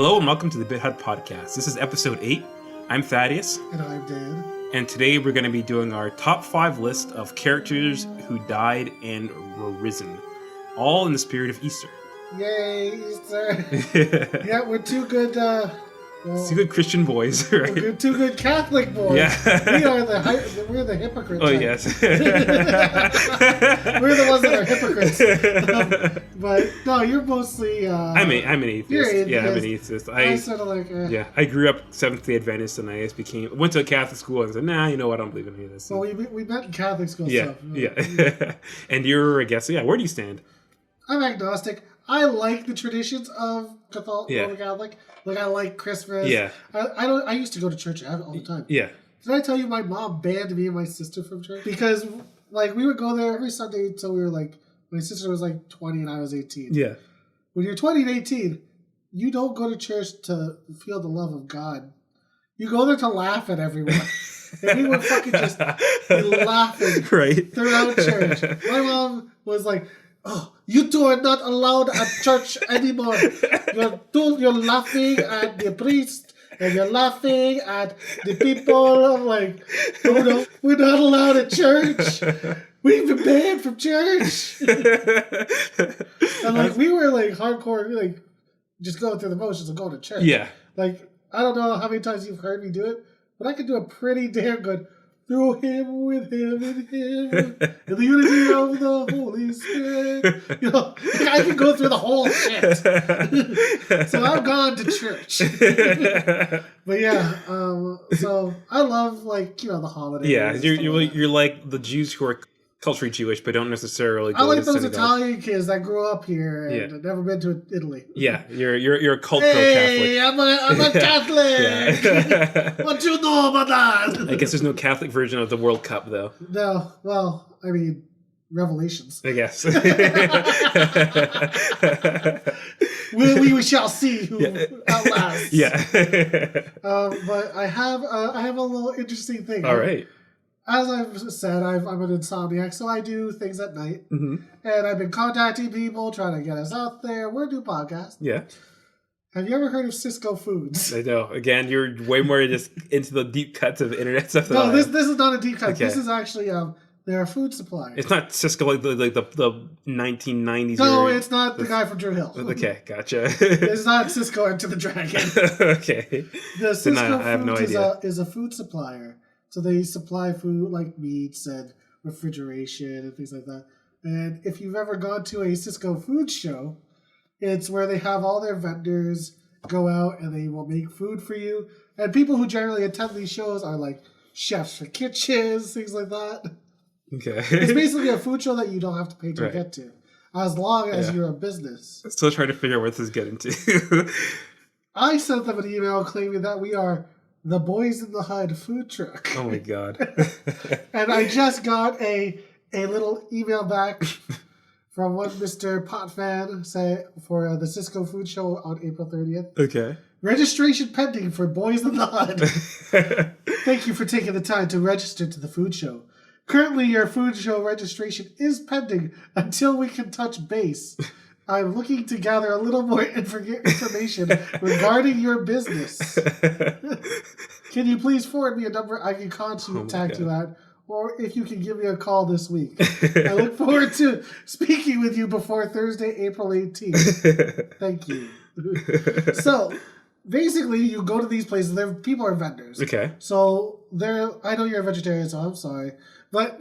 Hello and welcome to the HUD podcast. This is episode 8. I'm Thaddeus. And I'm Dan. And today we're going to be doing our top 5 list of characters who died and were risen. All in the spirit of Easter. Yay, Easter. Yeah, we're two good... two good Christian boys, right? We're two good Catholic boys. Yeah. We're the hypocrites. Oh, yes. We're the ones that are hypocrites. But, no, you're mostly... I'm an atheist. You're atheist. Yeah, I'm an atheist. I sort of like... Yeah, I grew up Seventh-day Adventist and I just went to a Catholic school and said, nah, you know what, I don't believe in any of this. Well, we met in Catholic school. Yeah, stuff. yeah. And you're, I guess, where do you stand? I'm agnostic. I like the traditions of Roman Catholic. Like, I like Christmas. Yeah. I used to go to church all the time. Yeah. Did I tell you my mom banned me and my sister from church? Because, like, we would go there every Sunday until we were, like, my sister was, like, 20 and I was 18. Yeah. When you're 20 and 18, you don't go to church to feel the love of God. You go there to laugh at everyone. And we would fucking just be laughing throughout church. My mom was like, oh, you two are not allowed at church anymore. You're laughing at the priest and you're laughing at the people. I'm like, oh no, we're not allowed at church. We've been banned from church. And like we were like hardcore, like just going through the motions of going to church. Yeah. Like I don't know how many times you've heard me do it, but I can do a pretty damn good. Through him, with him, in him, in the unity of the Holy Spirit. You know, like I can go through the whole shit. So I've gone to church. But yeah, so I love the holidays. Yeah, you're like the Jews who are culturally Jewish, but don't necessarily. I like those Italian kids that grew up here and have never been to Italy. Yeah, you're a cultural Catholic. Hey, I'm a Catholic. What you know about that? I guess there's no Catholic version of the World Cup, though. No, well, I mean, Revelations. I guess. we shall see who outlasts. Yeah. But I have a little interesting thing. All right. As I've said, I'm an insomniac, so I do things at night. Mm-hmm. And I've been contacting people, trying to get us out there. We're doing podcasts. Yeah. Have you ever heard of Cisco Foods? I know. Again, you're way more just into the deep cuts of internet stuff. No, this is not a deep cut. Okay. This is actually they're a food supplier. It's not Cisco like the 1990s. No, it's not the guy from Drew Hill. Okay, gotcha. It's not Cisco Enter the Dragon. Okay. The Cisco Foods is a food supplier. So they supply food like meats and refrigeration and things like that. And if you've ever gone to a Cisco food show, it's where they have all their vendors go out and they will make food for you. And people who generally attend these shows are like chefs for kitchens, things like that. Okay. It's basically a food show that you don't have to pay to get to, as long as you're a business. Still trying to figure out what this is getting to. I sent them an email claiming that we are the Boys in the HUD food truck. Oh my god. And I just got a little email back from what Mr. Potfan said for the Cisco Food Show on April 30th. Okay. Registration pending for Boys in the HUD. Thank you for taking the time to register to the food show. Currently, your food show registration is pending until we can touch base. I'm looking to gather a little more information regarding your business. Can you please forward me a number I can contact you at, or if you can give me a call this week? I look forward to speaking with you before Thursday, April 18th. Thank you. So, basically, you go to these places. People are vendors. Okay. So, I know you're a vegetarian, so I'm sorry. But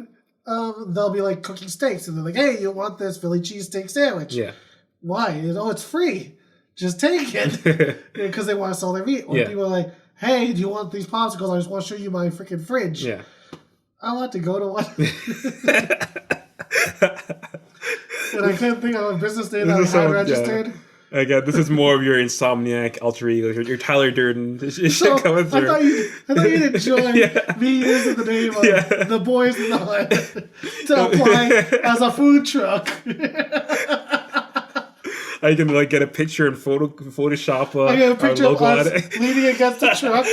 they'll be like cooking steaks, and they're like, hey, you want this Philly cheesesteak sandwich? Yeah. Why? It's free. Just take it. Because they want to sell their meat. Or people are like, hey, do you want these popsicles? I just want to show you my freaking fridge. Yeah. I want to go to one. And I can't think of a business name that I had registered. Yeah. Again, this is more of your insomniac alter ego, your Tyler Durden shit coming through. I thought you'd enjoy me using the name of the Boys in the HUD to apply as a food truck. I can get a picture and Photoshop I get a picture of us leaning against the truck.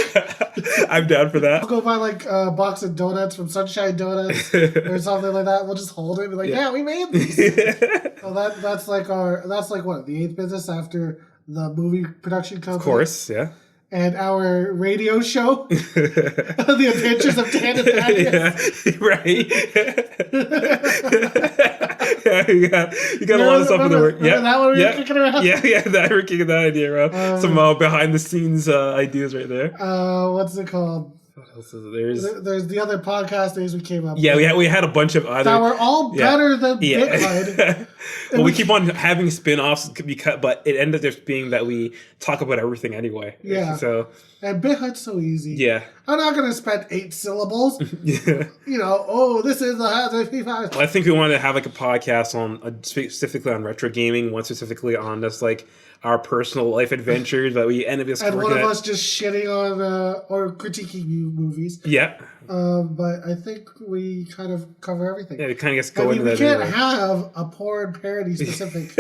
I'm down for that. I'll go buy a box of donuts from Sunshine Donuts or something like that. We'll just hold it and be like, yeah we made these. So that's what, the 8th business after the movie production company. Of course, yeah. And our radio show, The Adventures of Dan and Thaddeus. Yeah, right. Yeah, you got a lot of stuff in the work. Yeah, that one we were kicking around? Yeah, that we're kicking that idea around. Some behind the scenes ideas right there. What's it called? What else is there? There's the other podcast names we came up with. Yeah, we had a bunch of other... that were all better than BitHUD. Well, we keep on having spin-offs, but it ended up just being that we talk about everything anyway. Yeah. So... And BitHUD's so easy. Yeah. I'm not going to spend 8 syllables. Yeah. This is the HUD. Well, I think we wanted to have like a podcast on specifically on retro gaming, one specifically on just like our personal life adventures, but we ended up just and one of us just shitting on or critiquing movies. Yeah. But I think we kind of cover everything. Yeah, we kind of just go into that. We can't have a porn parody specific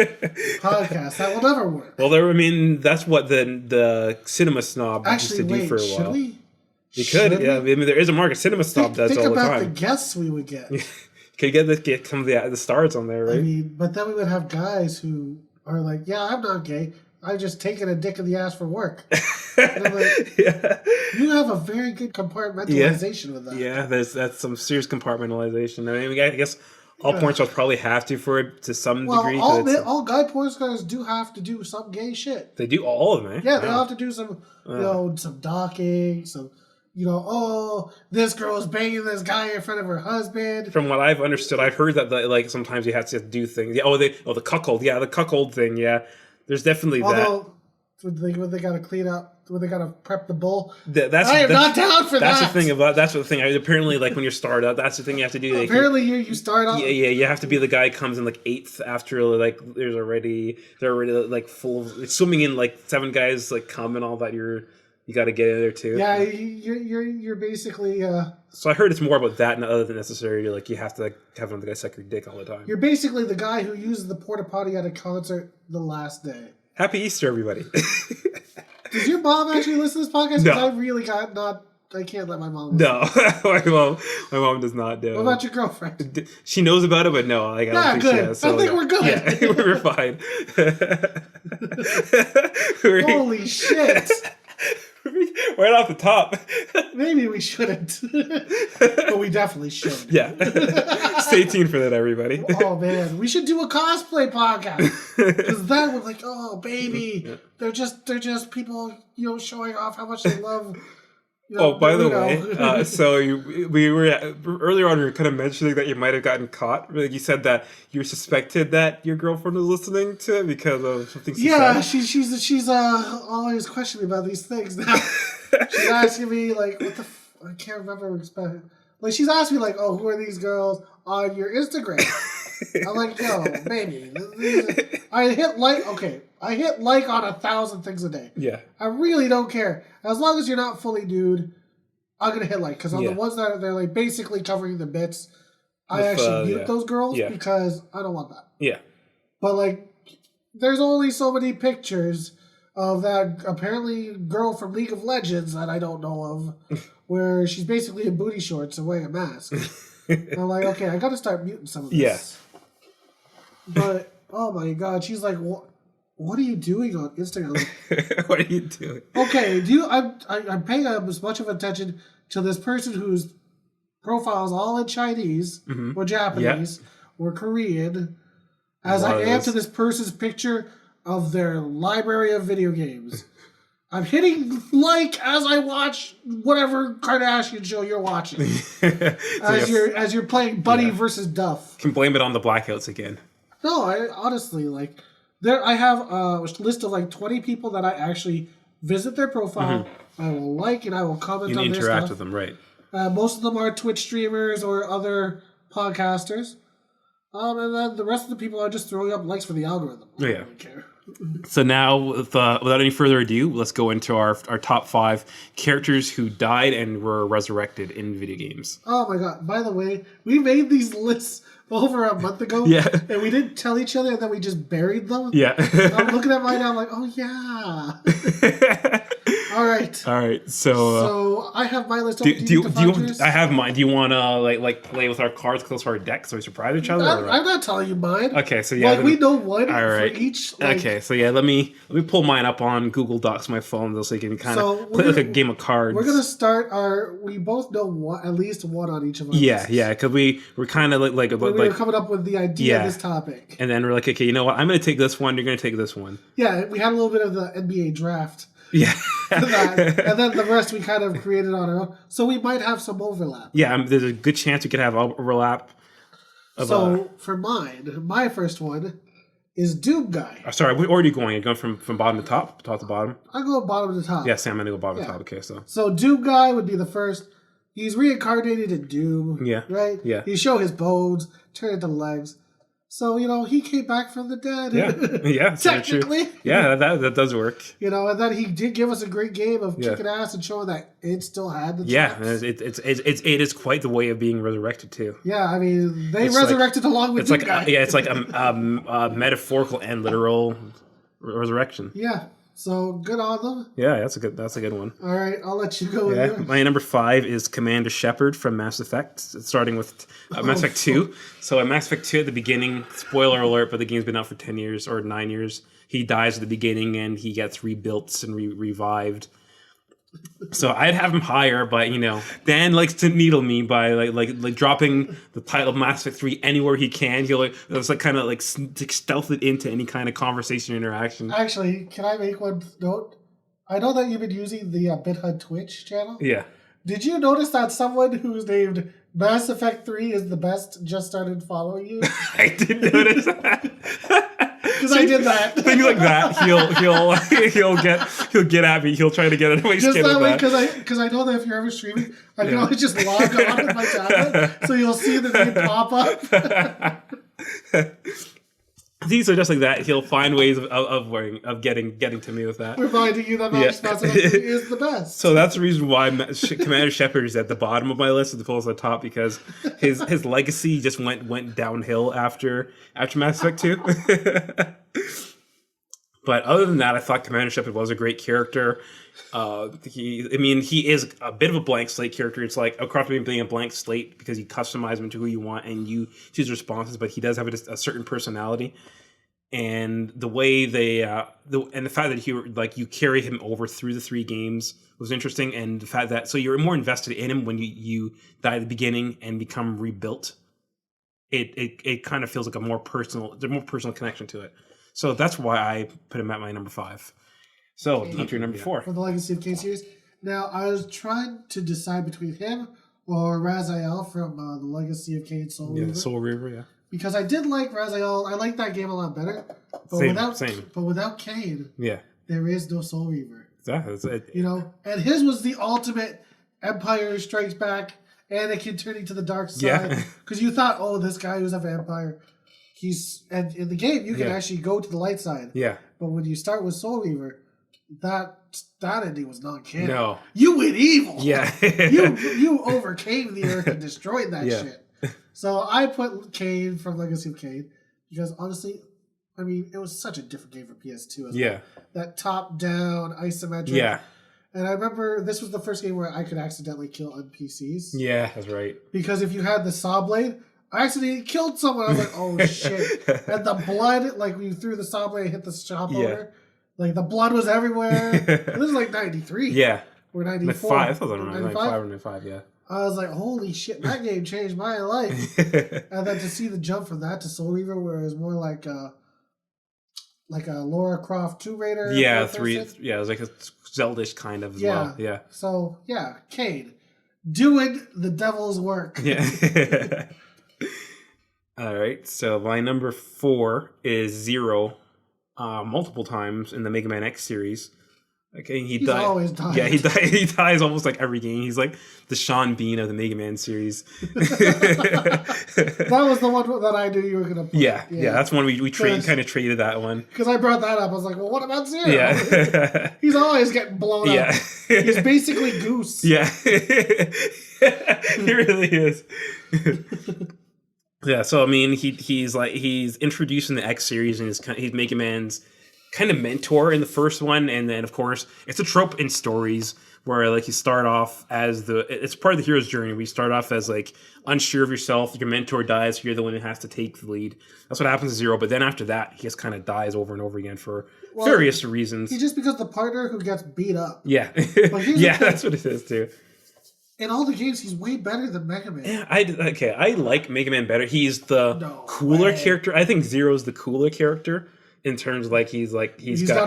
podcast. That will never work. Well, that's what the Cinema Snob used to do for a while. Should we? You could, yeah. I mean, there is a market. Cinema Snob does all the time. Think about the guests we would get. Could get some of the stars on there, right? I mean, but then we would have guys who are like, yeah, I'm not gay. I'm just taking a dick in the ass for work. And I'm like, you have a very good compartmentalization with that. Yeah, that's some serious compartmentalization. I mean, I guess all porn stars probably have to some degree. All guy porn stars do have to do some gay shit. They do all of them, eh? Yeah, they have to do some, some docking, some... this girl is banging this guy in front of her husband. From what I've understood, I've heard that sometimes you have to do things. Yeah, the cuckold. Yeah, the cuckold thing. Yeah, there's definitely that. When they gotta clean up, when they gotta prep the bull. I am not down for that's that. That's the thing. Apparently, like when you're started out, that's the thing you have to do. Apparently, you start out. Yeah, you have to be the guy who comes in like 8th after like they're already like full of swimming in like 7 guys like come and all that. You got to get in there too. Yeah, you're basically. So I heard it's more about that, and other than necessarily like you have to have another guy suck your dick all the time. You're basically the guy who uses the porta potty at a concert the last day. Happy Easter, everybody! Does your mom actually listen to this podcast? No. Because I can't let my mom listen. No, my mom does not do. What about your girlfriend? She knows about it, but no, I don't think good. she has. So, I think we're good. Yeah, we're fine. Holy shit! Right off the top. Maybe we shouldn't. But we definitely should. Yeah. Stay tuned for that, everybody. Oh, man. We should do a cosplay podcast. Because then we're like, oh, baby. They're just people, showing off how much they love... by the way, so we were earlier on. We were kind of mentioning that you might have gotten caught. Like you said that you suspected that your girlfriend was listening to it because of something. She's always questioning about these things now. She's asking me like, what the? I can't remember. Like she's asking me like, oh, who are these girls on your Instagram? I'm like, yo, baby. I hit like on 1,000 things a day. Yeah. I really don't care. As long as you're not fully nude, I'm going to hit like. Because on the ones that they're like basically covering the bits, I actually mute those girls because I don't want that. Yeah. But like, there's only so many pictures of that apparently girl from League of Legends that I don't know of, where she's basically in booty shorts and wearing a mask. And I'm like, okay, I got to start muting some of this. Yeah. But, oh my God, she's like, what are you doing on Instagram? Like, what are you doing? Okay, I'm paying as much of attention to this person whose profile is all in Chinese or Japanese or Korean as I am to this person's picture of their library of video games. I'm hitting like as I watch whatever Kardashian show you're watching. As you're playing Buddy versus Duff. Can blame it on the blackouts again. No, I honestly I have a list of like 20 people that I actually visit their profile. I will like and I will comment on their stuff. You interact with them, right? Most of them are Twitch streamers or other podcasters. And then the rest of the people are just throwing up likes for the algorithm. I don't really care. So now, without any further ado, let's go into our top 5 characters who died and were resurrected in video games. Oh my God. By the way, we made these lists over a month ago. And we didn't tell each other and then we just buried them. Yeah. I'm looking at mine now, I'm like, oh yeah. All right. All right. So I have my list. do you I have mine. Do you want to like play with our cards close to our deck so we surprise each other? I'm not telling you mine. Okay. So yeah, we know one for each. Okay. So yeah, let me pull mine up on Google Docs, my phone, so you can kind of play like a game of cards. We're gonna start we both know at least one on each of us. Yeah, because we're kind of we were coming up with the idea of this topic, and then we're like, okay, you know what? I'm gonna take this one. You're gonna take this one. Yeah, we had a little bit of the NBA draft. Yeah, and then the rest we kind of created on our own. So we might have some overlap. Yeah, there's a good chance we could have overlap. For mine, my first one is Doom Guy. Sorry, we're already going. You're going from bottom to top to bottom? I go bottom to top. Yeah, Sam, I'm going to go bottom to top. Okay, So Doom Guy would be the first. He's reincarnated in Doom. Yeah. Right? Yeah. He show his bones, turn into legs. So, he came back from the dead. Yeah. Technically. True. Yeah, that does work. And then he did give us a great game of kicking ass and showing that it still had the chops. Yeah, it is quite the way of being resurrected too. Yeah, I mean, they resurrected along with Doom Guy. It's like a metaphorical and literal resurrection. Yeah. So good on them. Yeah, that's a good one. All right, I'll let you go with yours. My number 5 is Commander Shepard from Mass Effect, starting with Mass Effect 2. So in Mass Effect 2 at the beginning, spoiler alert, but the game's been out for 10 years or 9 years. He dies at the beginning and he gets rebuilt and revived. So I'd have him higher, but Dan likes to needle me by like dropping the title of Mass Effect 3 anywhere he can. He'll stealth it into any kind of conversation or interaction. Actually, can I make one note? I know that you've been using the BitHUD Twitch channel. Yeah. Did you notice that someone who's named Mass Effect 3 is the best just started following you? I did notice that. Because I did that. Things like that, he'll get at me. He'll try to get it away. Just that way, because I know that if you're ever streaming, I can always just log on with my tablet, so you'll see the name pop up. These are just like that. He'll find ways of getting to me with that. Reminding you that Mass Effect is the best. So that's the reason why Commander Shepard is at the bottom of my list as opposed to the top, because his legacy just went downhill after Mass Effect 2. But other than that, I thought Commander Shepard was a great character. He is a bit of a blank slate character. It's like across being a blank slate because you customize him to who you want and you choose responses, but he does have a certain personality. And the way and the fact that you carry him over through the 3 games was interesting, and the fact that so you're more invested in him when you die at the beginning and become rebuilt. It kind of feels like there's a more personal connection to it. So that's why I put him at my number 5. So, onto your number 4. For the Legacy of Kain series. Now, I was trying to decide between him or Raziel from the Legacy of Kain Soul Reaver. Yeah, Soul Reaver, yeah. Because I did like Raziel. I like that game a lot better. But same. But without Kain, yeah, there is no Soul Reaver. That's it. And his was the ultimate Empire Strikes Back, Anakin turning to the dark side. Yeah. Because you thought, this guy who's a vampire, and in the game, you can actually go to the light side. Yeah. But when you start with Soul Reaver, that ending was not canon. No. You went evil. Yeah. you overcame the Earth and destroyed that shit. So I put Kain from Legacy of Kain because honestly, I mean, it was such a different game for PS2 as well. That top-down isometric. Yeah. And I remember this was the first game where I could accidentally kill NPCs. Yeah, that's right. Because if you had the saw blade, I accidentally killed someone. I was like, oh shit. And the blood, like when you threw the saw blade and hit the shop owner, like the blood was everywhere. This is like 93. Yeah. Or 94. 95. I thought it was 95 or 95, yeah. I was like, holy shit, that game changed my life. And then to see the jump from that to Soul Reaver, where it was more like a Lara Croft Tomb Raider. Yeah, 3. Yeah, it was like a Zelda-ish kind of as well. Yeah. So, Kain. Doing the devil's work. Yeah. All right. So my number 4 is Zero, multiple times in the Mega Man X series. Okay, He's always died. Yeah, he dies almost like every game. He's like the Sean Bean of the Mega Man series. That was the one that I knew you were going to put. Yeah, that's one we kind of traded that one. Because I brought that up. I was like, well, what about Zero? Yeah. He's always getting blown up. He's basically Goose. Yeah. He really is. Yeah, so I mean, he's introducing the X series and he's Mega Man's kind of mentor in the first one, and then of course it's a trope in stories where like you start off as it's part of the hero's journey. We start off as like unsure of yourself, your mentor dies, so you're the one who has to take the lead. That's what happens to Zero, but then after that he just kind of dies over and over again for various reasons. He just becomes the partner who gets beat up. Yeah. Yeah, that's what it is too. In all the games, he's way better than Mega Man. Yeah, I like Mega Man better. He's the cooler character. I think Zero's the cooler character in terms of like he's got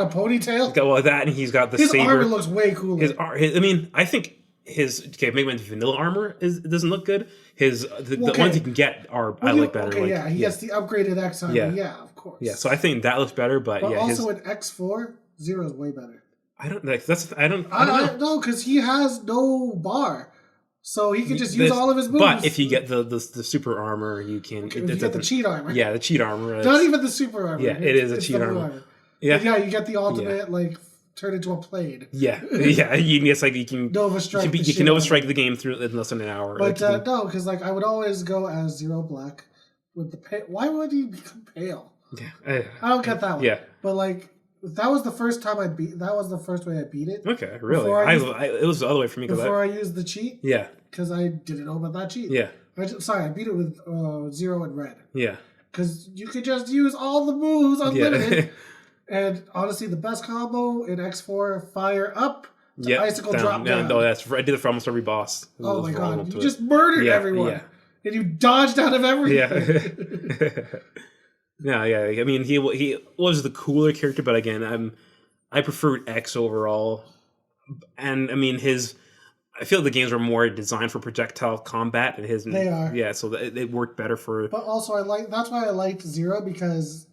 a ponytail. He's got that, and he's got the his saber. Armor looks way cooler. I mean, I think Mega Man's vanilla armor doesn't look good. The ones he can get I like better. Okay, he gets the upgraded X armor. Yeah, of course. Yeah, so I think that looks better, but also in X4, Zero's way better. I don't know because he has no bar. So he can just use all of his moves. But if you get the super armor, you can... If you get the cheat armor. Yeah, the cheat armor. Not even the super armor. Yeah, it is a cheat armor. Yeah, you get the ultimate, turn into a plane. Yeah, it's like you can... Nova Strike. You can Nova Strike the game through in less than an hour. But no, because I would always go as Zero Black with the pale. Why would he become pale? Yeah. I don't get that one. Yeah. But that was the first time that was the first way I beat it. Okay, really? It was the other way for me. Before I used the cheat? Yeah. Because I didn't know about that cheat. Yeah. I beat it with Zero and Red. Yeah. Because you could just use all the moves unlimited. And honestly, the best combo in X4, fire up to icicle drop down. No, I did it for almost every boss. Oh my god, you just murdered everyone. Yeah. And you dodged out of everything. Yeah. I mean, he was the cooler character, but again, I preferred X overall. And I mean, I feel the games were more designed for projectile combat, and they are. Yeah, so it worked better for. But also, that's why I liked Zero, because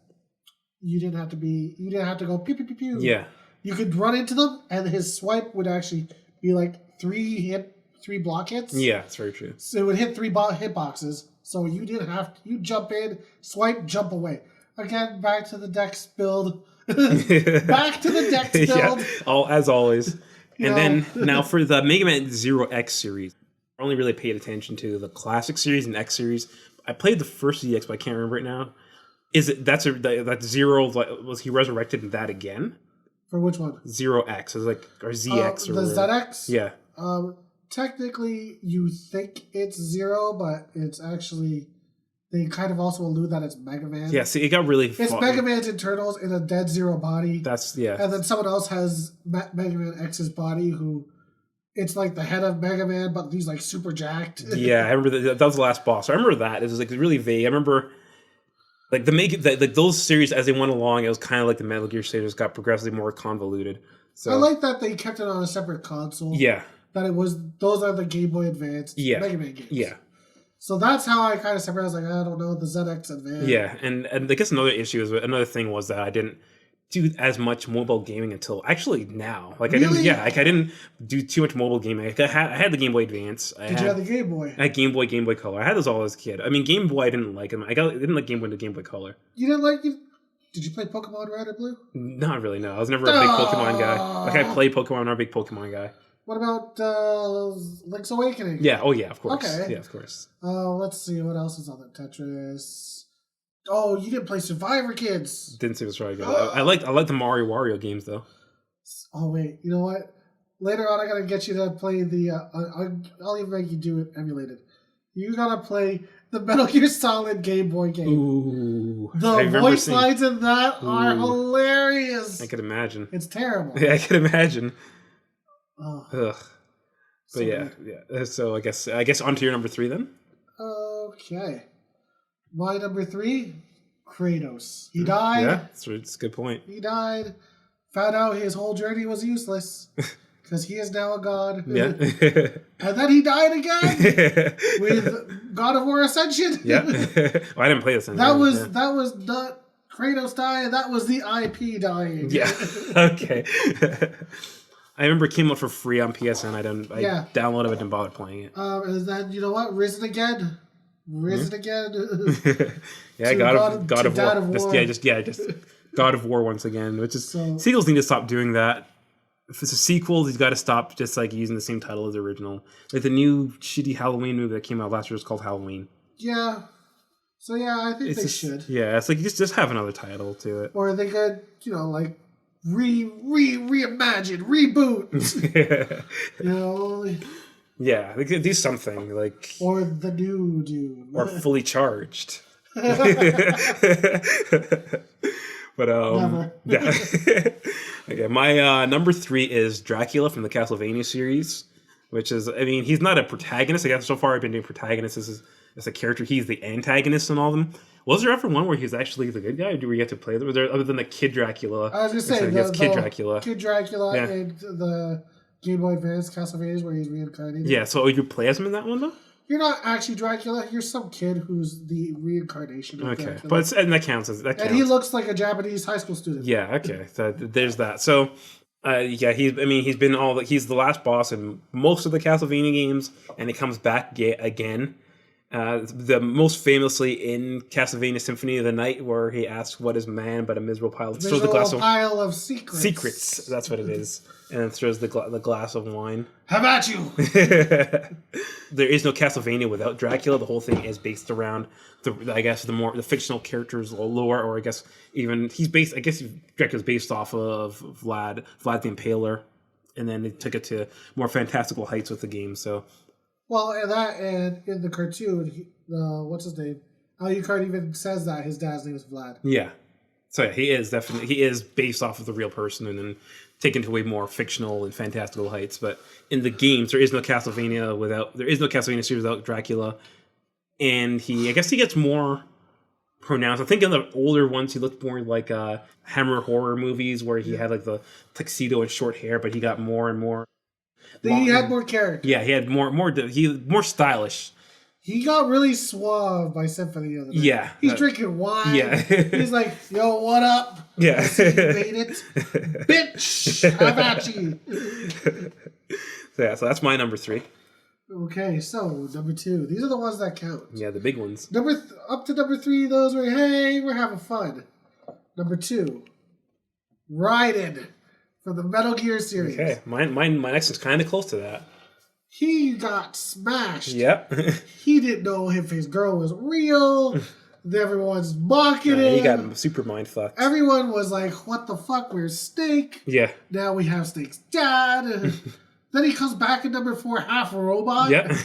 you didn't have to go pew pew pew pew. Yeah, you could run into them, and his swipe would actually be like three block hits. Yeah, that's very true. So it would hit three hitboxes. So you didn't have to. You jump in, swipe, jump away. Again, back to the Dex build. Back to the Dex build. Yeah, as always. And then now for the Mega Man Zero X series, I only really paid attention to the classic series and X series. I played the first ZX, but I can't remember it now. That Zero, was he resurrected in that again? For which one? Zero X, or ZX, or the ZX. Yeah. Technically, you think it's Zero, but it's actually. They kind of also allude that it's Mega Man. Yeah, see, it got really... It's Mega Man's internals in a dead Zero body. Yeah. And then someone else has Mega Man X's body, who... It's like the head of Mega Man, but he's like super jacked. Yeah, I remember that was the last boss. I remember that. It was like really vague. I remember... Like, those series, as they went along, it was kind of like the Metal Gear series got progressively more convoluted. So I like that they kept it on a separate console. Yeah. That those are the Game Boy Advanced Mega Man games. Yeah. So that's how I kind of separated. I was like, I don't know, the ZX Advance. Yeah, and I guess another thing was that I didn't do as much mobile gaming until actually now. Like really? I didn't do too much mobile gaming. I had the Game Boy Advance. Did you have the Game Boy? I had Game Boy Color. I had those all as a kid. I mean, Game Boy, I didn't like them. I didn't like Game Boy to Game Boy Color. You didn't like it? Did you play Pokemon Red or Blue? Not really. No, I was never a big Pokemon guy. Like I played Pokemon, I'm not a big Pokemon guy. What about Link's Awakening? Yeah. Oh, yeah. Of course. Okay. Yeah, of course. Let's see what else is on there. Tetris. Oh, you didn't play Survivor Kids. Didn't see what's right. I like the Mario Wario games though. Oh wait, you know what? Later on, I gotta get you to play the. I'll even make you do it emulated. You gotta play the Metal Gear Solid Game Boy game. Ooh, the voice lines in that are hilarious. I could imagine. It's terrible. Yeah, I could imagine. Oh. Ugh. But yeah. So I guess on to your number 3 then. Okay. My number 3, Kratos. He died. Yeah, that's a good point. He died. Found out his whole journey was useless because he is now a god. Yeah. And then he died again with God of War Ascension. Yeah. Well, I didn't play this. That was not Kratos dying. That was the IP dying. Yeah. Okay. I remember it came out for free on PSN. I downloaded it and bother playing it. And then, you know what? Risen again. Yeah, God of War. Just God of War once again. Which is sequels need to stop doing that. If it's a sequel, he's got to stop just like using the same title as the original. Like the new shitty Halloween movie that came out last year was called Halloween. Yeah. So yeah, I think they should. Yeah, it's like just have another title to it. Or they could, like reimagine, reboot. Yeah, they could do something like. Or the new Dune. Or Fully Charged. But Never. Yeah. Okay, my number 3 is Dracula from the Castlevania series, which is, I mean, he's not a protagonist. I guess so far I've been doing protagonists as a character. He's the antagonist in all of them. Was there ever one where he's actually the good guy, or do we get to play them? Was there, other than the Kid Dracula? I was gonna say Kid Dracula. Kid Dracula and the Game Boy Advance Castlevania where he's reincarnated. Yeah, so you play as him in that one though? You're not actually Dracula. You're some kid who's the reincarnation of Dracula. But and that counts. And he looks like a Japanese high school student. Yeah, okay. So there's that. So, he's the last boss in most of the Castlevania games, and he comes back again. The most famously in Castlevania Symphony of the Night, where he asks, "What is man but a miserable pile?" Throws the glass pile of secrets. Secrets. That's what it is. And then throws the glass of wine. How about you? There is no Castlevania without Dracula. The whole thing is based around the fictional characters lore, or I guess Dracula's based off of Vlad the Impaler, and then they took it to more fantastical heights with the game. So, well, and in the cartoon, what's his name? Alucard even says that his dad's name is Vlad. Yeah. So yeah, he is based off of the real person, and then taken to way more fictional and fantastical heights. But in the games, there is no Castlevania series without Dracula, and I guess he gets more pronounced. I think in the older ones, he looked more like Hammer horror movies where he had like the tuxedo and short hair, but he got more and more. He had more character. Yeah, he had more stylish. He got really suave by Symphony of the Night. Yeah. He's drinking wine. Yeah. He's like, yo, what up? Yeah. You made it. Bitch, how about you? So that's my number 3. Okay, so number 2. These are the ones that count. Yeah, the big ones. Up to number 3, those were, hey, we're having fun. Number 2, Raiden from the Metal Gear series. Okay, my next one's kind of close to that. He got smashed. Yep. He didn't know if his girl was real. Everyone's mocking him. He got super mind fucked. Everyone was like, what the fuck? Where's Snake? Yeah. Now we have Snake's dad. Then he comes back in number 4, half a robot. Yeah.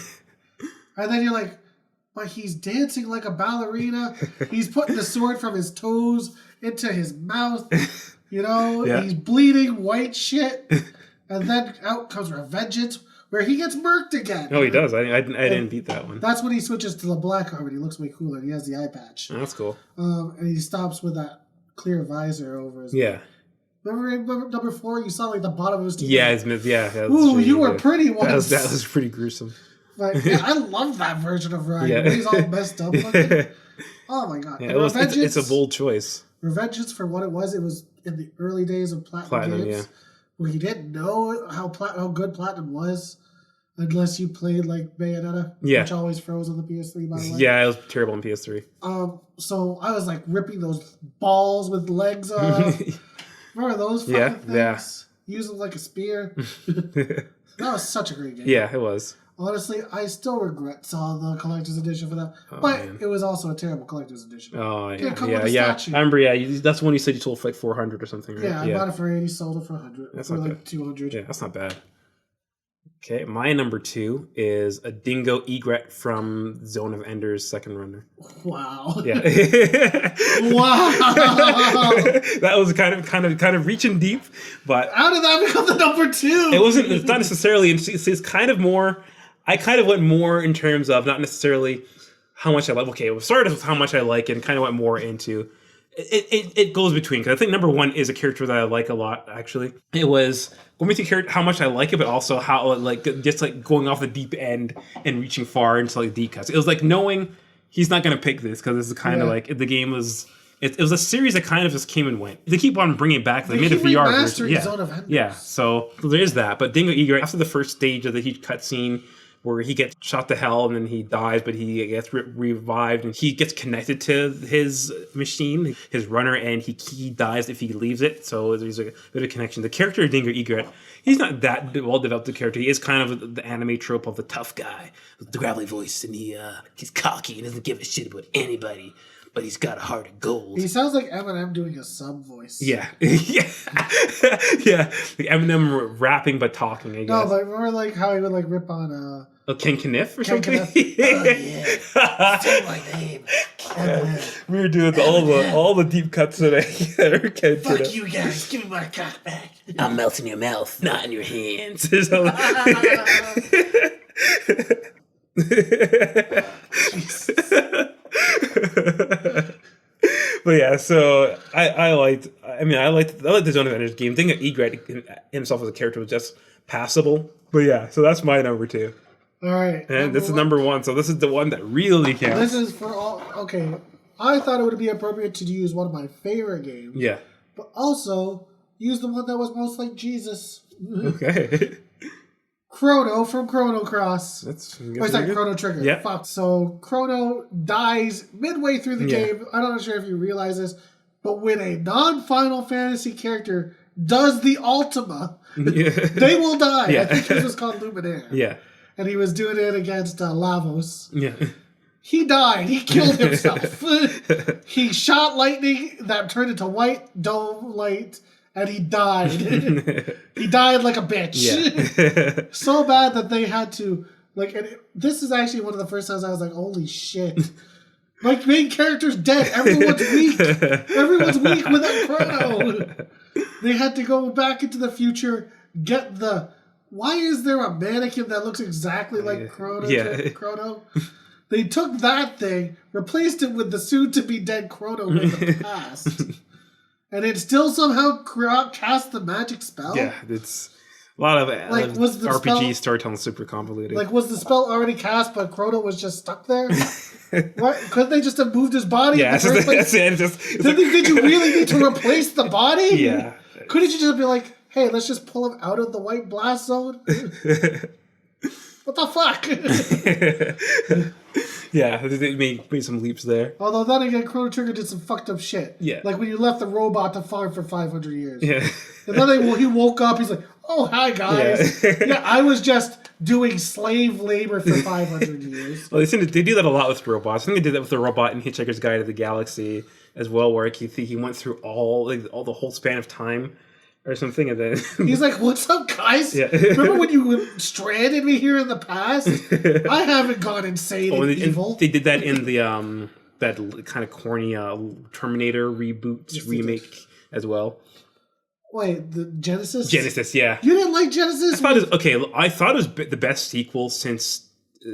And then you're like, but he's dancing like a ballerina. He's putting the sword from his toes into his mouth. Yeah. He's bleeding white shit. And then out comes Revengeance, where he gets murked again. Oh, he does. I didn't beat that one. That's when he switches to the black armor. He looks way cooler. He has the eye patch. Oh, that's cool. And he stops with that clear visor over his head. Remember number 4? You saw like the bottom of his teeth. Yeah, Ooh, you were pretty once. That was pretty gruesome. But yeah, I love that version of Ryan. Yeah. He's all messed up looking. Oh my god! Yeah, it's a bold choice. Revengeance, for what it was in the early days of Platinum games, where you didn't know how good Platinum was unless you played like Bayonetta, which always froze on the PS3. By the way, yeah, it was terrible on PS3. So I was like ripping those balls with legs off. Remember those fucking things? Yeah. Use them like a spear. That was such a great game. Yeah, it was. Honestly, I still regret selling the collector's edition for that. It was also a terrible collector's edition. Oh, yeah. I remember, that's the one you said you sold for like 400 or something, right? Yeah, I bought it for 80, sold it for 100. That's for not like bad. 200. Yeah, that's not bad. Okay, my number 2 is a Dingo Egret from Zone of Ender's Second Runner. Wow. Yeah. Wow. That was kind of reaching deep, but how did that become the number 2? It's not necessarily. It's kind of more. I kind of went more in terms of not necessarily how much I like. Okay, it started with how much I like, and kind of went more into. It goes between, because I think number 1 is a character that I like a lot. Actually, it was going to how much I like it, but also how just going off the deep end and reaching far into like deep cuts. It was like knowing he's not going to pick this, because this is kind of like the game was. It was a series that kind of just came and went. They keep on bringing it back. They made a VR version. Zone of Enders. Yeah. So there is that. But Dingo Egret, after the first stage of the huge cutscene, where he gets shot to hell and then he dies, but he gets revived and he gets connected to his machine, his runner, and he dies if he leaves it. So there's a bit of connection. The character Dinger Egret, he's not that well developed a character. He is kind of the anime trope of the tough guy with the gravelly voice, and he's cocky and doesn't give a shit about anybody. But he's got a heart of gold. He sounds like Eminem doing a sub voice. Yeah. Yeah. Yeah. Like Eminem rapping but talking, I guess. No, but remember like how he would like rip on Ken Kniff or Ken something? Kniff. Oh, yeah. Say my name. We were doing all the deep cuts today. Ken Fuck Kniff. you guys. Give me my cock back. I'll melt in your mouth, not in your hands. But yeah, so I liked the Zone of Enders game. I think Egret himself as a character was just passable. But yeah, so that's my number 2. All right. And this is number 1, so this is the one that really counts. This is for all. Okay, I thought it would be appropriate to use one of my favorite games. Yeah. But also use the one that was most like Jesus. Okay. Chrono from Chrono Cross. That's Chrono Trigger. Yeah. Fuck. So Chrono dies midway through the game. I'm not sure if you realize this, but when a non-Final Fantasy character does the Ultima, they will die. Yeah. I think his was called Luminaire. Yeah. And he was doing it against Lavos. Yeah. He died. He killed himself. He shot lightning that turned into white dome light, and he died. He died like a bitch. Yeah. So bad that they had to, like, and this is actually one of the first times I was like, holy shit. My main character's dead. Everyone's weak. Everyone's weak without Chrono. They had to go back into the future, get the... Why is there a mannequin that looks exactly like Chrono? Yeah. Chrono? They took that thing, replaced it with the soon-to-be dead Chrono in the past, and it still somehow cast the magic spell? Yeah, it's a lot of was the RPG storytelling super convoluted. Like, was the spell already cast, but Chrono was just stuck there? What? Couldn't they just have moved his body? Yeah, in the first place? Did you really need to replace the body? Yeah. Couldn't you just be like, hey, let's just pull him out of the white blast zone? What the fuck? Yeah, they made some leaps there. Although then again, Chrono Trigger did some fucked up shit. Yeah. Like when you left the robot to farm for 500 years. Yeah. And then he woke up, he's like, oh, hi guys. Yeah, I was just doing slave labor for 500 years. Well, they do that a lot with robots. I think they did that with the robot in Hitchhiker's Guide to the Galaxy as well, where he went through all the whole span of time or something, and then he's like, what's up, guys? Yeah. Remember when you stranded me here in the past? I haven't gone insane and evil. And they did that in the that kind of corny Terminator remake as well. Wait, the Genesis? Genesis, yeah. You didn't like Genesis? I thought it was the best sequel since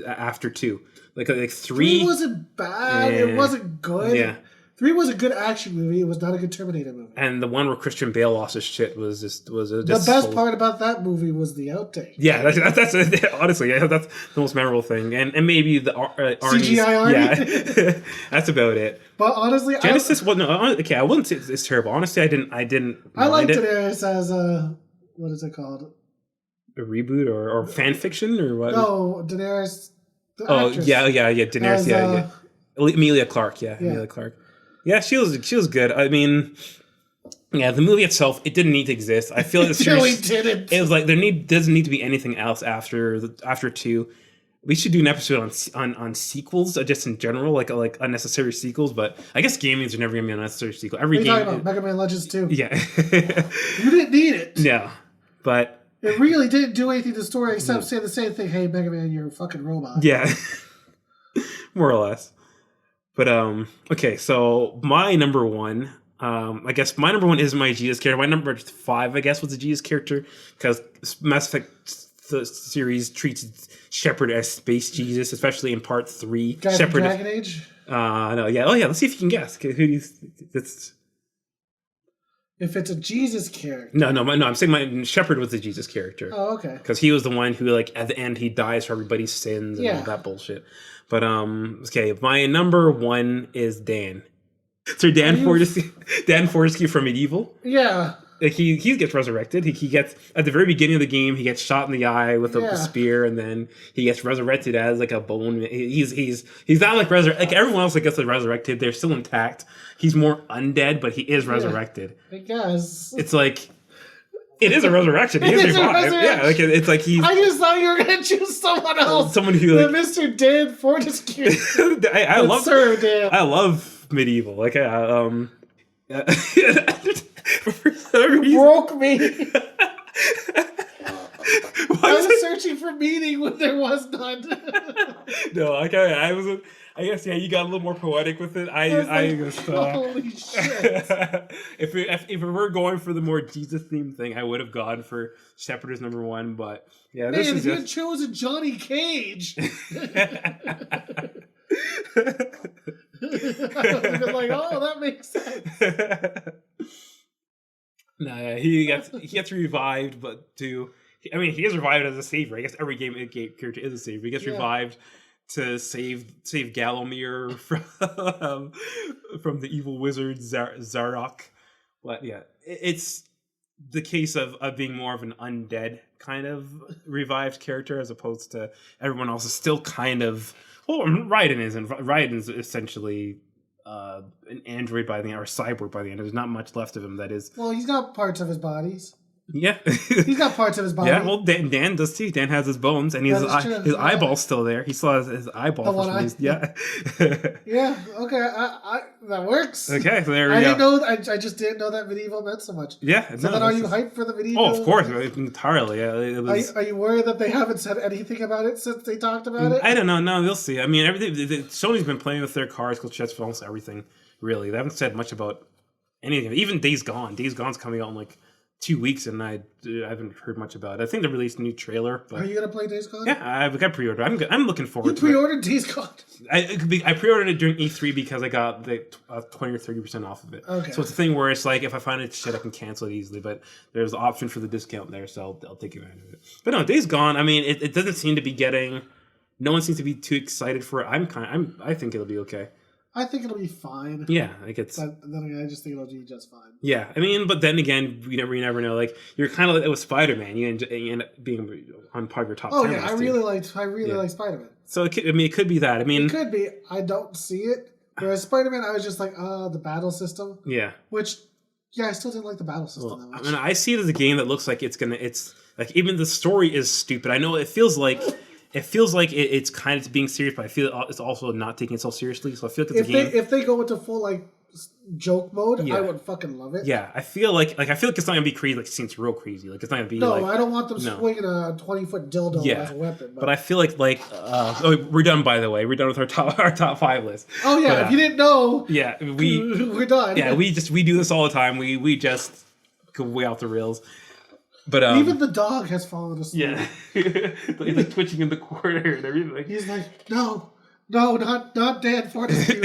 after 2. Like 3. 3 wasn't bad. It wasn't good. Yeah. 3 was a good action movie. It was not a good Terminator movie. And the one where Christian Bale lost his shit was the best part about that movie was the outtake. Yeah, that's honestly, yeah, that's the most memorable thing, and maybe the CGI Arnie. Yeah, that's about it. But honestly, Genesis, I wouldn't say it's terrible. Honestly, I didn't. I liked Daenerys as what is it called? A reboot or fan fiction or what? No, Daenerys. Actress, Daenerys, yeah. Emilia Clarke, Emilia Clarke. Yeah, she was good. I mean, yeah, the movie itself, it didn't need to exist. I feel like the really series didn't. It was like doesn't need to be anything else after 2. We should do an episode on sequels, just in general, like unnecessary sequels. But I guess gaming's are never gonna be an unnecessary sequel. Every what are you game. talking about? Mega Man Legends 2. Yeah. You didn't need it. Yeah, but it really didn't do anything to the story except say the same thing. Hey, Mega Man, you're a fucking robot. Yeah, more or less. But okay, so my number 1, I guess my number 1 is my Jesus character. My number 5, I guess, was the Jesus character because Mass Effect the series treats Shepard as space Jesus, especially in part 3. Guys Shepard, Dragon Age. No, yeah, oh yeah. Let's see if you can guess. Who do you? That's. If it's a Jesus character. No. I'm saying my Shepard was the Jesus character. Oh, okay. Because he was the one who, like, at the end, he dies for everybody's sins and all that bullshit. But okay, my number 1 is Dann. So Dan Fortescue from Medieval. Yeah. Like he gets resurrected. He gets at the very beginning of the game. He gets shot in the eye with a spear, and then he gets resurrected as like a bone. He's not like like everyone else that gets resurrected. They're still intact. He's more undead, but he is resurrected. I guess it's like it is a resurrection. He is revived. Yeah, like it's like he's. I just thought you were gonna choose someone else. Someone who like Mr. Dan Fortescue. I love Sir Dan. I love medieval. Like You broke me. I was searching for meaning when there was none. No, I was. I guess you got a little more poetic with it. I just holy shit. if we were going for the more Jesus themed thing, I would have gone for Shepherd as number one. But yeah, man, if you had chosen Johnny Cage. I would have been like, oh, that makes sense. Nah, he gets revived, but he is revived as a savior. I guess every game character is a savior. He gets revived to save Gallowmere from the evil wizard Zarok. But yeah, it's the case of being more of an undead kind of revived character as opposed to everyone else is still kind of. Well, Raiden's essentially an android by the end, or a cyborg by the end. There's not much left of him that is. Well, he's got parts of his bodies. Yeah. He's got parts of his body. Yeah, well, Dan does too. Dan has his bones, and his eyeball's still there. He still has his eyeball. The one eye. Yeah. Yeah, okay, that works. Okay, so there we go. I just didn't know that medieval meant so much. Yeah. So then are you hyped for the medieval? Oh, of course, entirely. Yeah, it was... Are you worried that they haven't said anything about it since they talked about it? I don't know. No, we'll see. I mean, everything. Sony's been playing with their cards, checks for almost everything, really. They haven't said much about anything. Even Days Gone. Days Gone's coming out in like 2 weeks, and I haven't heard much about it. I think they released a new trailer. But... Are you gonna play Days Gone? Yeah, I've got pre-order. I'm looking forward to it. You pre-ordered Days Gone? I pre-ordered it during E3 because I got the 20 or 30% off of it. Okay. So it's a thing where it's like if I find it shit, I can cancel it easily. But there's an option for the discount there, so I'll take advantage of it. But no, Days Gone. I mean, it doesn't seem to be getting. No one seems to be too excited for it. I think it'll be okay. I think it'll be fine. Yeah, like it's. But then again, I just think it'll be just fine. Yeah, I mean, but then again, you never know. Like you're kind of like with Spider-Man, you end up being on part of your top. 10 yeah, I really like Spider-Man. So it could be that. I mean, it could be. I don't see it. Whereas Spider-Man, I was just like, the battle system. Yeah. Which, I still didn't like the battle system that much. I mean, I see it as a game that looks like it's like even the story is stupid. I know it feels like. It's kind of being serious, but I feel it's also not taking itself seriously. So I feel like it's a game. If they go into full like joke mode, I would fucking love it. Yeah, I feel like it's not gonna be crazy. Like it seems real crazy. Like it's not gonna be. No, I don't want them swinging a 20-foot dildo as a weapon. But I feel like we're done. By the way, we're done with our top 5 list. Oh yeah, if you didn't know, we're done. Yeah, we do this all the time. We just go way off the rails. But even the dog has fallen asleep. Yeah, he's like twitching in the corner and everything. He's like, no, not Dan Fortescue.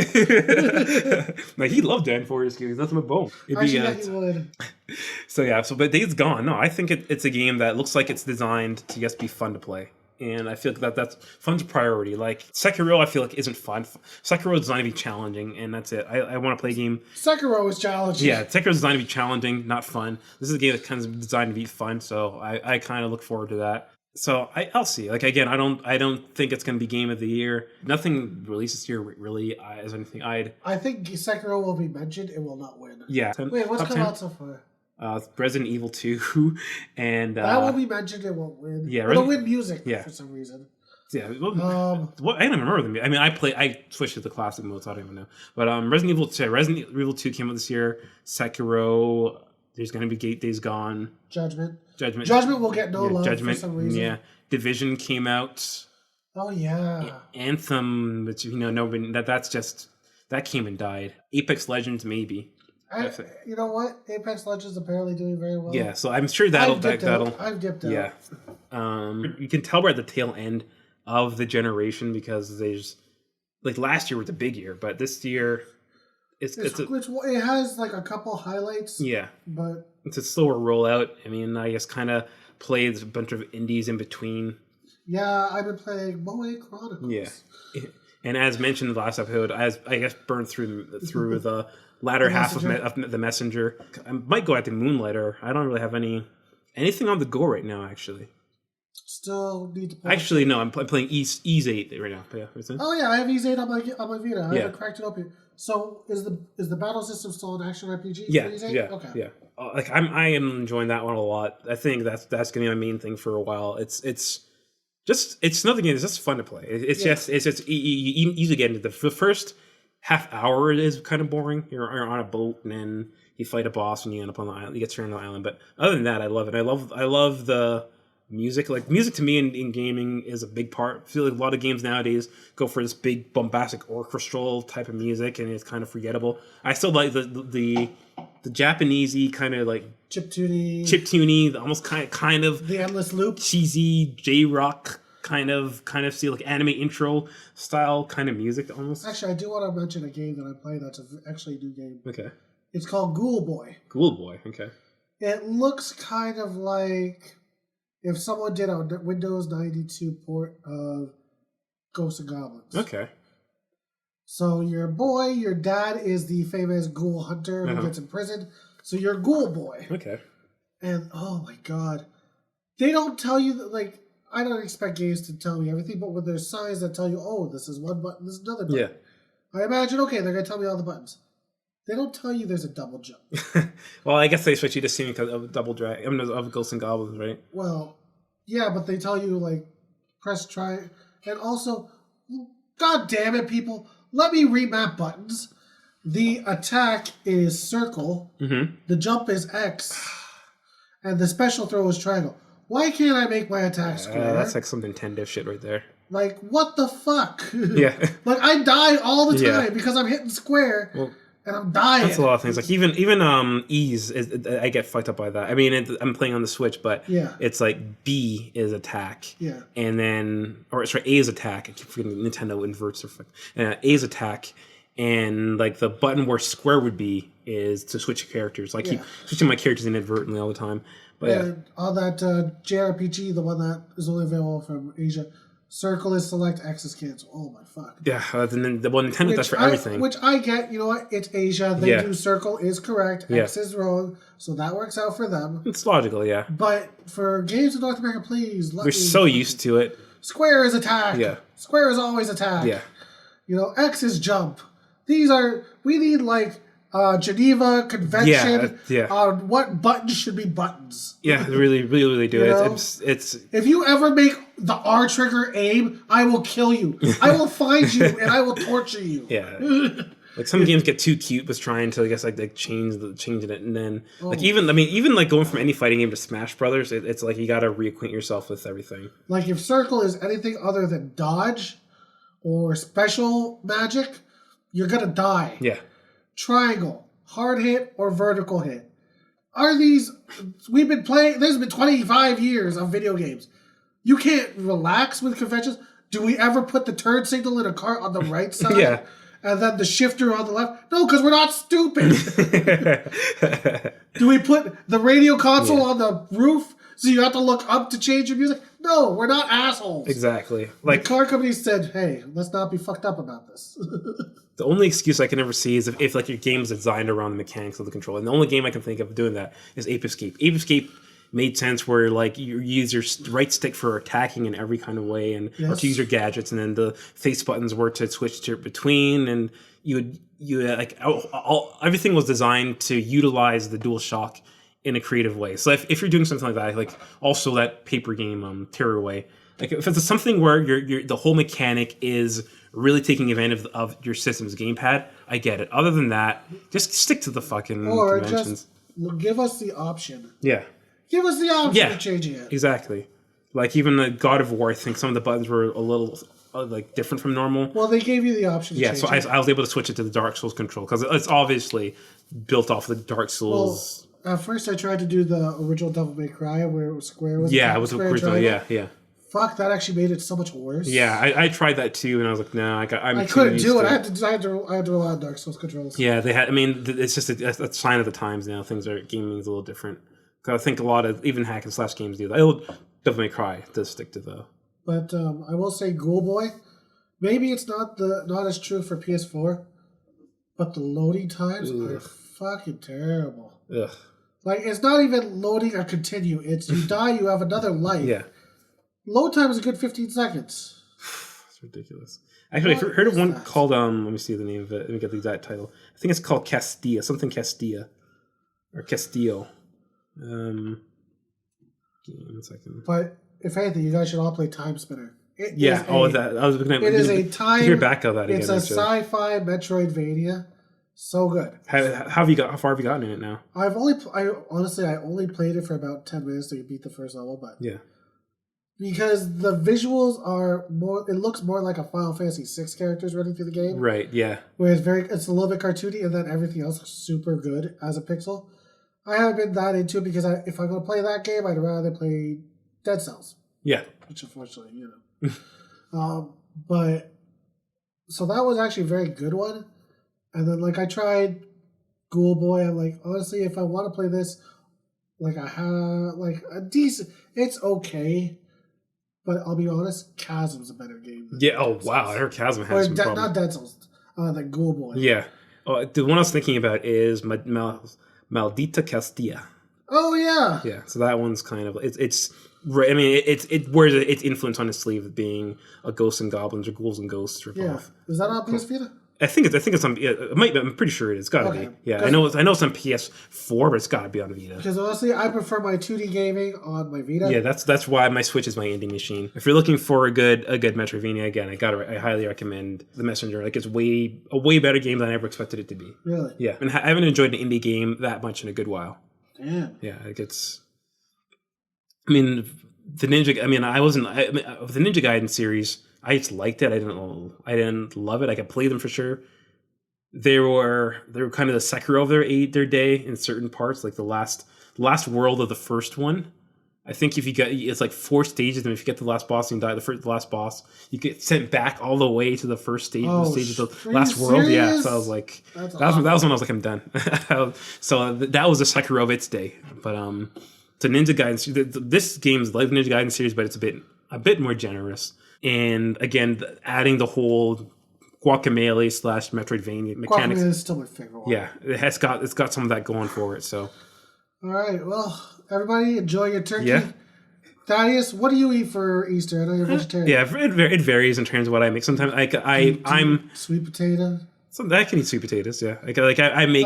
Like he loved Dan Fortescue. He's nothing but bone. He would. So but Days Gone. No, I think it's a game that looks like it's designed to just be fun to play. And I feel like that's fun's a priority. Like Sekiro, I feel like isn't fun. Sekiro is designed to be challenging, and that's it. I want to play a game. Sekiro is challenging. Yeah, Sekiro is designed to be challenging, not fun. This is a game that's kind of designed to be fun, so I kind of look forward to that. So I'll see. Like again, I don't think it's going to be game of the year. Nothing released this year really as anything. I think Sekiro will be mentioned. It will not win. Yeah. Wait, what's come out so far? Resident Evil 2, and that will be mentioned. It won't win. Yeah, it'll win music for some reason. Yeah, I don't even remember. I mean, I switched to the classic mode, so I don't even know. But Resident Evil 2 came out this year. Sekiro, there's going to be Days Gone. Judgment will get no love for some reason. Yeah, Division came out. Oh yeah. Anthem, which that came and died. Apex Legends maybe. You know what? Apex Legends is apparently doing very well. Yeah, so I'm sure that'll. I've dipped out. Yeah, you can tell we're at the tail end of the generation because there's like last year was a big year, but this year it has like a couple highlights. Yeah, but it's a slower rollout. I mean, I just kind of played a bunch of indies in between. Yeah, I've been playing Moe Chronicles. Yeah. And as mentioned in the last episode, as I guess burned through the latter half of the Messenger. I might go at the Moonlighter. I don't really have anything on the go right now, actually. Still need to play. Actually, no, I'm playing Ease 8 right now. Yeah, I have Ease 8 on my Vita. I haven't cracked it up yet. So is the battle system still an action RPG? Yeah, for Ease 8? yeah, Okay. Yeah. I am enjoying that one a lot. I think that's gonna be my main thing for a while. It's nothing. It's just fun to play. It's just you get into the first half hour is kind of boring. You're on a boat and then you fight a boss and you end up on the island. You get stranded on the island. But other than that, I love it. I love the music. Like music to me in gaming is a big part. I feel like a lot of games nowadays go for this big bombastic orchestral type of music and it's kind of forgettable. I still like the Japanesey kind of like chiptuney, almost kind of the endless loop, cheesy J-rock kind of feel like anime intro style kind of music almost. Actually, I do want to mention a game that I play that's actually a new game. Okay. It's called Ghoul Boy. Ghoul Boy, okay. It looks kind of like if someone did a Windows 92 port of Ghosts and Goblins. Okay. So your dad is the famous ghoul hunter who gets imprisoned. So you're Ghoul Boy. Okay. And oh my god. They don't tell you that, like, I don't expect games to tell me everything, but when there's signs that tell you, oh, this is one button, this is another button. Yeah. I imagine, okay, they're going to tell me all the buttons. They don't tell you there's a double jump. Well, I guess they switch you to seeing because of double drag. I mean, of Ghosts and Goblins, right? Well, yeah, but they tell you, like, press try. And also, god damn it, people, let me remap buttons. The attack is circle. Mm-hmm. The jump is X. And the special throw is triangle. Why can't I make my attack square? That's like some Nintendo shit right there. Like, what the fuck? Yeah. Like, I die all the time because I'm hitting square and I'm dying. That's a lot of things. Like, even Ease, I get fucked up by that. I mean, I'm playing on the Switch, but it's like B is attack. Yeah. And then, or sorry, A is attack. I keep forgetting Nintendo inverts. A is attack. And like the button where square would be is to switch characters. Like, I keep switching my characters inadvertently all the time. But on that JRPG, the one that is only available from Asia, circle is select, X is cancel. Oh my fuck. Yeah, and then Nintendo does for everything. Which I get, you know what? It's Asia. They do circle is correct, X is wrong, so that works out for them. It's logical, yeah. But for games in North America, please let We're so used to it. Square is attack. Yeah. Square is always attack. Yeah. You know, X is jump. We need like Geneva Convention on what buttons should be buttons. Yeah, they really do. It's if you ever make the R trigger aim, I will kill you. I will find you and I will torture you. Yeah. Like some games get too cute with trying to, I guess, like changing it, and then even like going from any fighting game to Smash Brothers, it's like you got to reacquaint yourself with everything. Like if circle is anything other than dodge or special magic, you're gonna die. Yeah. Triangle, hard hit or vertical hit. We've been playing, there's been 25 years of video games. You can't relax with conventions. Do we ever put the turn signal in a car on the right side? Yeah. And then the shifter on the left? No, because we're not stupid. Do we put the radio console on the roof so you have to look up to change your music? No, we're not assholes. Exactly. Like the car company said, hey, let's not be fucked up about this. The only excuse I can ever see is if like your game is designed around the mechanics of the control. And the only game I can think of doing that is Ape Escape. Ape Escape made sense where like you use your right stick for attacking in every kind of way and or to use your gadgets, and then the face buttons were to switch to between, and you like everything was designed to utilize the DualShock in a creative way. So if you're doing something like that, like also that paper game Tearaway, like if it's something where the whole mechanic is really taking advantage of your system's gamepad, I get it. Other than that, just stick to the fucking conventions. Just give us the option. Yeah. Give us the option of changing it. Exactly. Like even the God of War, I think some of the buttons were a little like different from normal. Well, they gave you the option to change so I was able to switch it to the Dark Souls control because it's obviously built off the Dark Souls. Well, at first I tried to do the original Devil May Cry where it was square. It was original. Yeah. Fuck, that actually made it so much worse. Yeah, I tried that too, and I was like, no, I couldn't do it. I had to rely on Dark Souls controls. Yeah, they had. I mean, it's just a sign of the times now. Gaming is a little different. Because I think a lot of even hack and slash games do that. Devil May Cry does stick to the. But I will say, Ghoul Boy. Maybe it's not as true for PS4, but the loading times are fucking terrible. Ugh. Like, it's not even loading or continue. It's you die, you have another life. Yeah. Load time is a good 15 seconds. It's ridiculous. Actually, I heard of one called, let me see the name of it. Let me get the exact title. I think it's called Castilla. Something Castilla. Or Castillo. Give me 1 second. But, if anything, you guys should all play Time Spinner. It is a time... hear back of that again. It's a sci-fi Metroidvania. So good. How far have you gotten in it now? I only played it for about 10 minutes to beat the first level, but yeah, because the visuals are more, it looks more like a Final Fantasy VI characters running through the game. Right. Yeah. Where it's a little bit cartoony, and then everything else is super good as a pixel. I haven't been that into it because if I'm going to play that game, I'd rather play Dead Cells. Yeah. Which unfortunately, but so that was actually a very good one. And then, like, I tried Ghoul Boy. I'm like, honestly, if I want to play this, like, I have, like, a decent... It's okay. But I'll be honest, Chasm's a better game. Yeah, oh, wow. I heard Chasm has some problems. Not Dead Cells. Like, Ghoul Boy. Yeah. Oh, the one I was thinking about is Maldita Castilla. Oh, yeah. Yeah, so that one's kind of... It's it wears its influence on its sleeve of being a Ghosts and Goblins or Ghouls and Ghosts ripoff. Yeah. Is that on PS Vita? I think it's on. It might be, I'm pretty sure it's got to be. Yeah, I know it's on PS4, but it's got to be on Vita. Because honestly, I prefer my 2D gaming on my Vita. Yeah, that's why my Switch is my indie machine. If you're looking for a good Metroidvania, again, I highly recommend The Messenger. Like, it's a way better game than I ever expected it to be. Really? Yeah, and I haven't enjoyed an indie game that much in a good while. Damn. Yeah, like it's. I mean, the Ninja. I mean, the Ninja Gaiden series. I just liked it. I didn't love it. I could play them for sure. They were kind of the Sekiro of their day in certain parts, like the last world of the first one. I think if you get, it's like 4 stages, and if you get the last boss and you die the last boss, you get sent back all the way to the first stage, of the last world. Yeah, so I was like, that was when I was like, I'm done. So that was the Sekiro of its day. But the Ninja Gaiden, this game's like the Ninja Gaiden series, but it's a bit more generous. And again, adding the whole Guacamelee / Metroidvania mechanics. Guacamelee is still my favorite one. Yeah, it's got some of that going for it. So, all right, well, everybody enjoy your turkey. Yeah. Thaddeus, what do you eat for Easter? I know you're vegetarian. Yeah, it varies in terms of what I make. Sometimes I'm sweet potato. I can eat sweet potatoes. Yeah, I make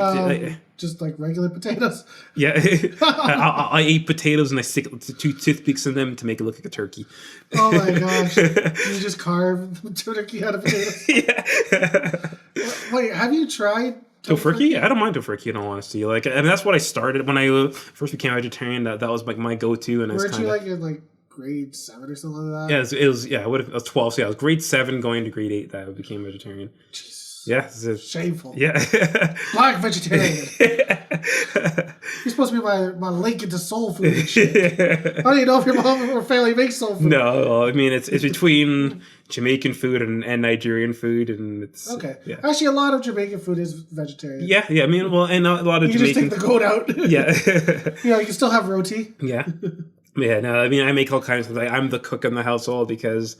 just like regular potatoes. Yeah, I eat potatoes and I stick 2 toothpicks in them to make it look like a turkey. Oh my gosh! You just carve turkey out of potatoes. Yeah. Wait, have you tried Tofurkey? Yeah, I don't mind Tofurkey in all honesty. Like, I mean, that's what I started when I first became vegetarian. That was like my go-to. And weren't you like in like grade 7 or something like that? Yeah, it was. Yeah, I was 12. So yeah, I was grade 7 going to grade 8 that I became vegetarian. Jesus. Yeah, shameful. Yeah, black vegetarian. You're supposed to be my link into soul food and shit. I don't even know if your mom or family makes soul food. No, I mean it's between Jamaican food and Nigerian food, and it's okay. Yeah. Actually, a lot of Jamaican food is vegetarian. Yeah. I mean, well, and a lot of you Jamaican. You just take the goat out. Yeah. You can still have roti. Yeah. Yeah. No, I mean, I make all kinds of things. I'm the cook in the household because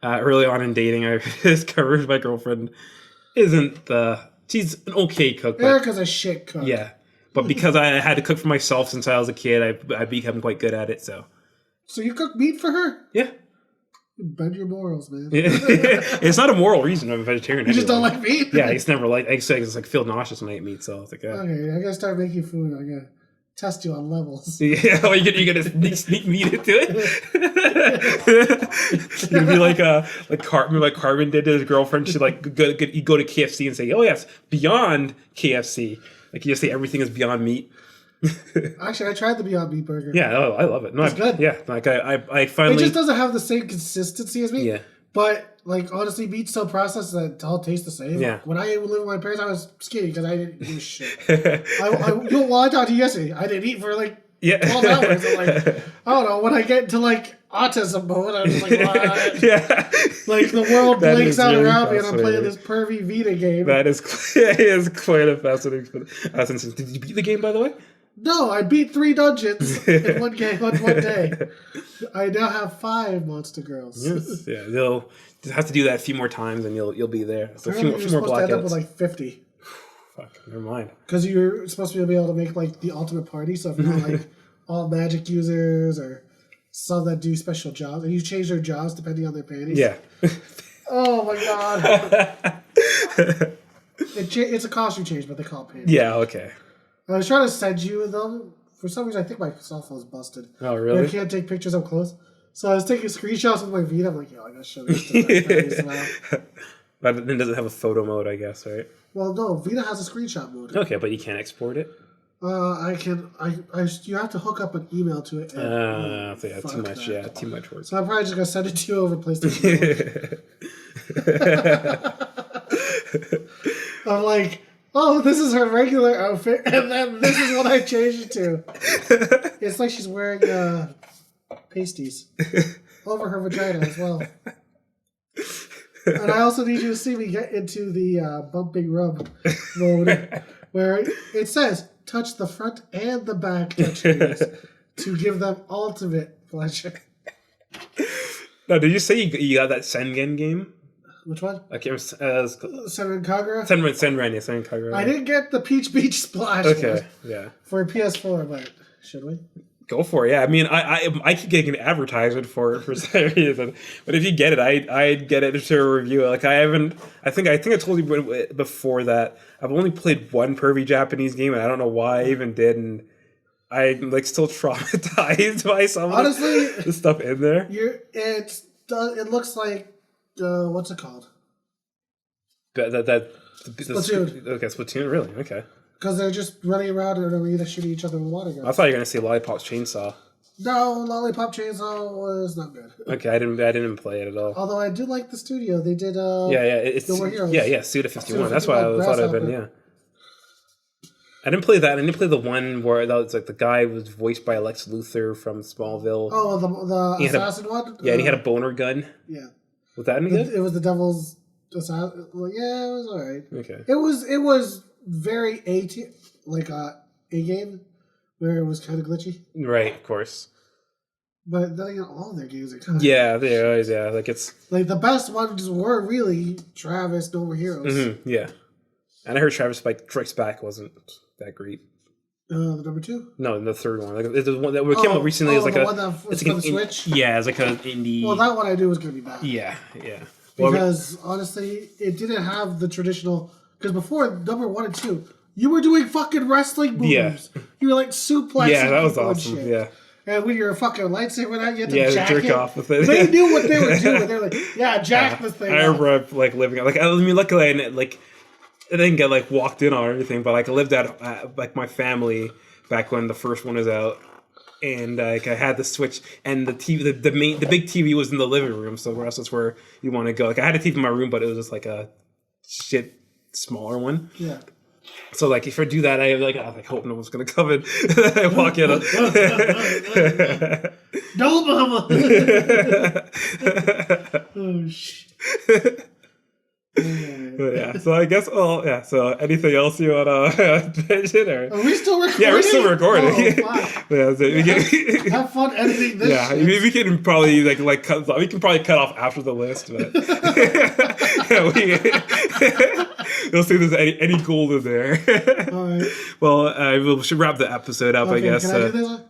early on in dating, I discovered my girlfriend she's an okay cook. Erica's a shit cook. Yeah. But because I had to cook for myself since I was a kid, I become quite good at it. So you cook meat for her? Yeah. Bend your morals, man. It's not a moral reason I'm a vegetarian. You just don't like meat? Yeah, I just never I just feel nauseous when I eat meat. So I was like, okay, I gotta start making food. I gotta test you on levels. Yeah, well, you're gonna sneak meat into it. You're gonna be like Carmen did to his girlfriend. She you go to KFC and say, oh yes, beyond KFC. Like you just say everything is beyond meat. Actually, I tried the Beyond Meat burger. Yeah, I love it. No, it's good. Yeah, like I finally. It just doesn't have the same consistency as meat. Yeah. But like honestly, meat's so processed that it all tastes the same. Yeah. When I lived with my parents, I was skinny because I didn't do shit. I talked to you yesterday. I didn't eat for 12 hours. I'm like, I don't know. When I get into autism mode, I'm just like, what? Yeah. Like the world blinks out really around me, and I'm playing this pervy Vita game. That is quite a fascinating. Did you beat the game, by the way? No, I beat 3 dungeons in one game on one day. I now have 5 monster girls. Yes, yeah. You'll have to do that a few more times, and you'll be there. So a few more blackouts. To end up with 50. Fuck, never mind. Because you're supposed to be able to make like the ultimate party. So if you're like all magic users or some that do special jobs, and you change their jobs depending on their panties. Yeah. Oh my god. It's a costume change, but they call it panties. Yeah. Okay. I was trying to send you them. For some reason, I think my cell phone's busted. Oh, really? I can't take pictures up close. So I was taking screenshots with my Vita. I'm like, yo, I gotta show this to my panties now. But then does it have a photo mode, I guess, right? Well, no, Vita has a screenshot mode. Okay, but you can't export it? You have to hook up an email to it. So yeah, too much. Yeah, too much work. So I'm probably just gonna send it to you over PlayStation. I'm like, oh, this is her regular outfit, and then this is what I changed it to. It's like she's wearing pasties over her vagina as well. And I also need you to see me get into the bumping rub mode, where it says touch the front and the back touchscreens to give them ultimate pleasure. No, did you say you got that Sengen game? Which one? I can't remember. Senran Kagura? Senran, yeah, Senran Kagura. I didn't get the Peach Beach Splash Okay, yeah. for PS4, but should we? Go for it, yeah. I mean, I keep getting an advertisement for it for some reason, but if you get it, I'd get it to review it. Like I think I told you before that I've only played one pervy Japanese game, and I don't know why I even did, and I'm like still traumatized by some of the stuff in there. It looks like what's it called? Splatoon. Okay, Splatoon, really? Okay. Because they're just running around in an arena shooting each other with water guns. I thought you were gonna say Lollipop's Chainsaw. No, Lollipop Chainsaw was not good. Okay, I didn't play it at all. Although I do like the studio. They did it's No More Heroes. Yeah, Suda 51. That's why I thought it would been, yeah. I didn't play that. I didn't play the one where that was like the guy was voiced by Lex Luthor from Smallville. Oh, the assassin one? Yeah, and he had a boner gun. Yeah. Was that any good? It was the Devil's Assassin. Well, yeah, it was alright. Okay. It was very A game, where it was kind of glitchy. Right, of course. But then again, all their games are kind of... Yeah, they always, yeah. Like, it's... Like, the best ones were really Travis, No More Heroes. Mm-hmm, yeah. And I heard Travis Strikes Back wasn't that great. The number 2? No, the third one. Like, the one that came out recently is like the one that was for the Switch? Yeah, it's like an indie... Well, that one I knew was going to be bad. Yeah, yeah. Because, honestly, it didn't have the traditional... Because before, number 1 and 2, you were doing fucking wrestling moves. Yeah. You were, like, suplexing. Yeah, that was people awesome, and shit. yeah. And when you're a fucking lightsaber out, you have to jack jerk it. off with it. They knew what they were doing. They were like, yeah, jack the thing. I remember like living like I mean, luckily I didn't get like walked in on or anything, but like I lived at like my family back when the first one was out, and like I had the Switch and the TV, the big TV was in the living room, so that's where you want to go. Like I had a TV in my room, but it was just like a shit smaller one. Yeah. So like if I do that, I hope no one's gonna come in. I walk in. No, mama. Oh shit. Yeah. So I guess. So anything else you wanna mention? Or are we still recording? Yeah, we're still recording. Oh, Yeah. So have fun editing this. Yeah, shit. we can probably we can probably cut off after the list, but you'll see if there's any gold in there. All right. Well, we should wrap the episode up, I guess. Can I do this one?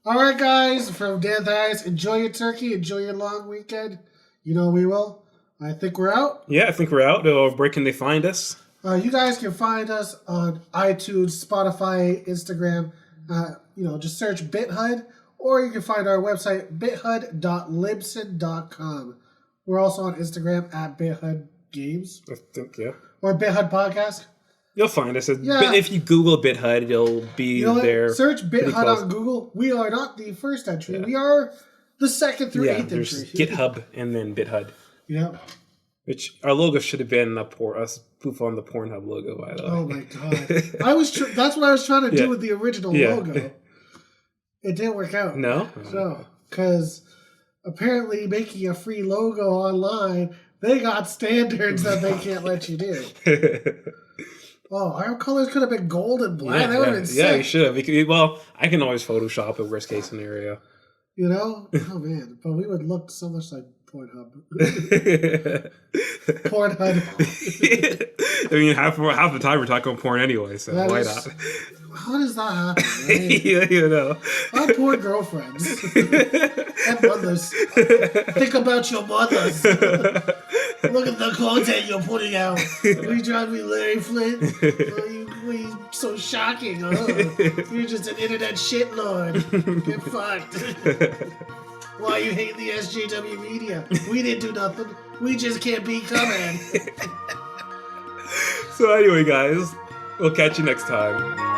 All right, guys. From Dan Thias, enjoy your turkey. Enjoy your long weekend. You know we will. I think we're out. Yeah, I think we're out. Where can they find us? You guys can find us on iTunes, Spotify, Instagram. Just search BitHUD, or you can find our website, bithud.libsyn.com. We're also on Instagram at BitHUD Games. I think, yeah. Or BitHUD Podcast. You'll find us. Yeah. If you Google BitHUD, you'll be there. Search BitHUD on Google. We are not the first entry. Yeah. We are the second through eighth entry. GitHub and then BitHUD. Yeah. Which our logo should have been a spoof on the Pornhub logo, by the way. Oh my god! That's what I was trying to do with the original logo. It didn't work out. No, because apparently making a free logo online, they got standards that they can't let you do. Oh, our colors could have been gold and black. That would have been sick. Yeah, you should have. Well, I can always Photoshop a worst case scenario. You know? Oh man, but we would look so much like Pornhub. Pornhub. I mean, half the time we're talking porn anyway, so why not? How does that happen? Right? You know. Our poor girlfriends and mothers. Think about your mothers. Look at the content you're putting out. We drive me Larry Flint. You so shocking. You're just an internet shitlord. Get fucked. Why you hate the SJW media? We didn't do nothing. We just can't be coming. So anyway, guys, we'll catch you next time.